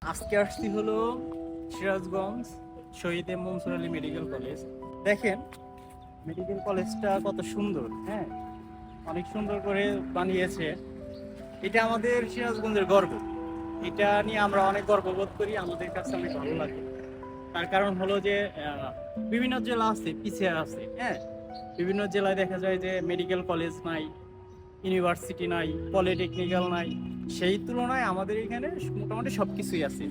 আজকে আসছি হলো সিরাজগঞ্জ শহীদ মনসুর আলী মেডিকেল কলেজ। দেখেন মেডিকেল কলেজটা কত সুন্দর, হ্যাঁ, অনেক সুন্দর করে বানিয়েছে। এটা আমাদের সিরাজগঞ্জের গর্ব। এটা নিয়ে আমরা অনেক গর্ববোধ করি, আমাদের কাছে অনেক ভালো লাগে। তার কারণ হলো যে বিভিন্ন জেলা আছে পিছিয়ে আছে, হ্যাঁ, বিভিন্ন জেলায় দেখা যায় যে মেডিকেল কলেজ নাই, ইউনিভার্সিটি নাই, পলিটেকনিক্যাল নাই। সেই তুলনায় আমাদের এখানে মোটামুটি সবকিছুই আছে।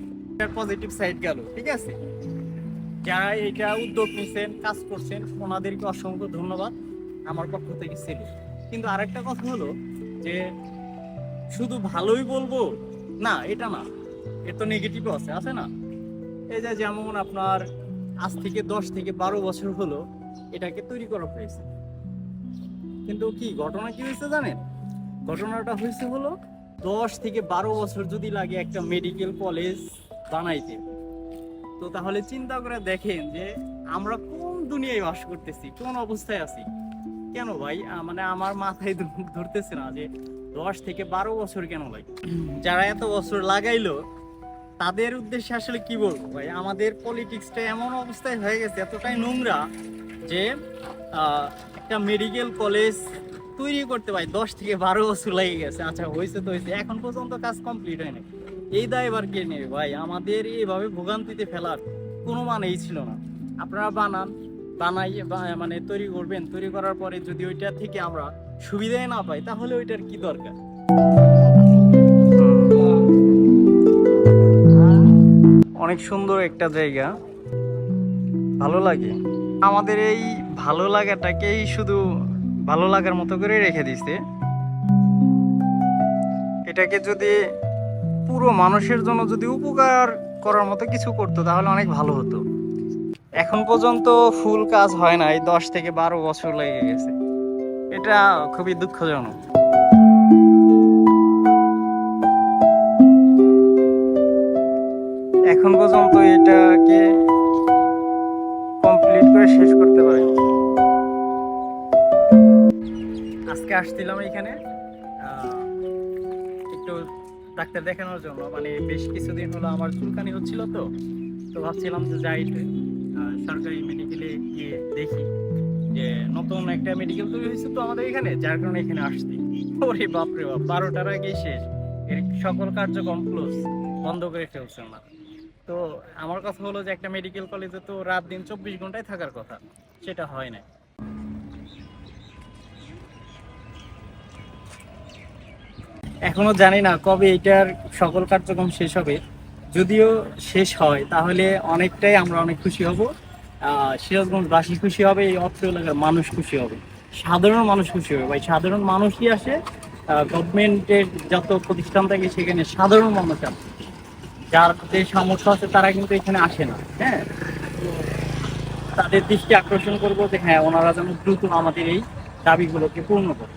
পজিটিভ সাইড গেল, ঠিক আছে। যারা এটা উদ্যোগ নিছেন, কাজ করছেন, ওনাদেরকে অসংখ্য ধন্যবাদ আমার পক্ষ থেকে ছিল। কিন্তু আরেকটা কথা হলো যে শুধু ভালোই বলবো না, এটা না, এর তো নেগেটিভও আছে, আছে না। এই যে যেমন আপনার আজ থেকে 10 থেকে 12 বছর হলো এটাকে তৈরি করা হয়েছে, কিন্তু কি ঘটনা কি হয়েছে জানেন? ঘটনাটা হয়েছে হলো 10 থেকে 12 বছর যদি লাগে একটা মেডিকেল কলেজ বানাইতে, তো তাহলে চিন্তা করে দেখেন যে আমরা কোন দুনিয়ায় বাস করতেছি, কোন অবস্থায় আছি। কেন ভাই, মানে আমার মাথায় ধরতেছে না যে 10 থেকে 12 বছর কেন লাগে। যারা এত বছর লাগাইলো তাদের উদ্দেশ্যে আসলে কি বলবো ভাই, আমাদের পলিটিক্সটা এমন অবস্থায় হয়ে গেছে, এতটাই নোংরা যে একটা মেডিকেল কলেজ তৈরি করতে ভাই 10 থেকে 12 বছর লেগে গেছে। আচ্ছা হয়েছে তো হয়েছে, এখন পর্যন্ত কাজ কমপ্লিট হয়নি। এই দায় এবার কে নেবে ভাই? আমাদের এইভাবে ভোগান্তিতে ফেলার কোনো মানেই ছিল না। আপনারা মানে তৈরি করবেন, তৈরি করার পরে যদি ওইটা থেকে আমরা সুবিধাই না পাই তাহলে ওইটার কি দরকার? অনেক সুন্দর একটা জায়গা, ভালো লাগে। আমাদের এই ভালো লাগাটাকেই শুধু ভালো লাগার মতো করে রেখে দিছে। এটাকে যদি পুরো মানুষের জন্য যদি উপকার করার মতো কিছু করতো তাহলে অনেক ভালো হতো। এখন পর্যন্ত ফুল কাজ হয় নাই, 10 থেকে 12 বছর লেগে গেছে। এটা খুবই দুঃখজনক। এখন পর্যন্ত এটাকে কমপ্লিট করে শেষ করতে পারিনি। আজকে আসছিলাম এখানে একটু ডাক্তার দেখানোর জন্য, মানে বেশ কিছুদিন হলো আমার চুলকানি হচ্ছিল, তো ভাবছিলাম যে যাই সরকারি মেডিকেলে গিয়ে দেখি যে নতুন একটা মেডিকেল তৈরি হয়েছে তো আমাদের এখানে, যার কারণে এখানে আসছি। ওরে বাপরে বাপ, 12টার আগে শেষ, এর সকল কার্যক্রম ক্লোজ, বন্ধ করে ফেলছে না। তো আমার কথা হলো যে একটা মেডিকেল কলেজে তো রাত দিন 24 ঘন্টায় থাকার কথা, সেটা হয় না। এখনো জানি না কবে এটার সকল কার্যক্রম শেষ হবে। যদিও শেষ হয় তাহলে অনেকটাই আমরা অনেক খুশি হব। সিরাজগঞ্জবাসী খুশি হবে, এই অত্র এলাকার মানুষ খুশি হবে, সাধারণ মানুষ খুশি হবে। ভাই সাধারণ মানুষই আসে, গভর্নমেন্টের যত প্রতিষ্ঠান থাকে সেখানে সাধারণ মানুষ আসে, যার যে সামর্থ্য আছে তারা কিন্তু এখানে আসে না। হ্যাঁ, তাদের দৃষ্টি আকর্ষণ করবো যে হ্যাঁ ওনারা যেন দ্রুত আমাদের এই দাবিগুলোকে পূর্ণ করে।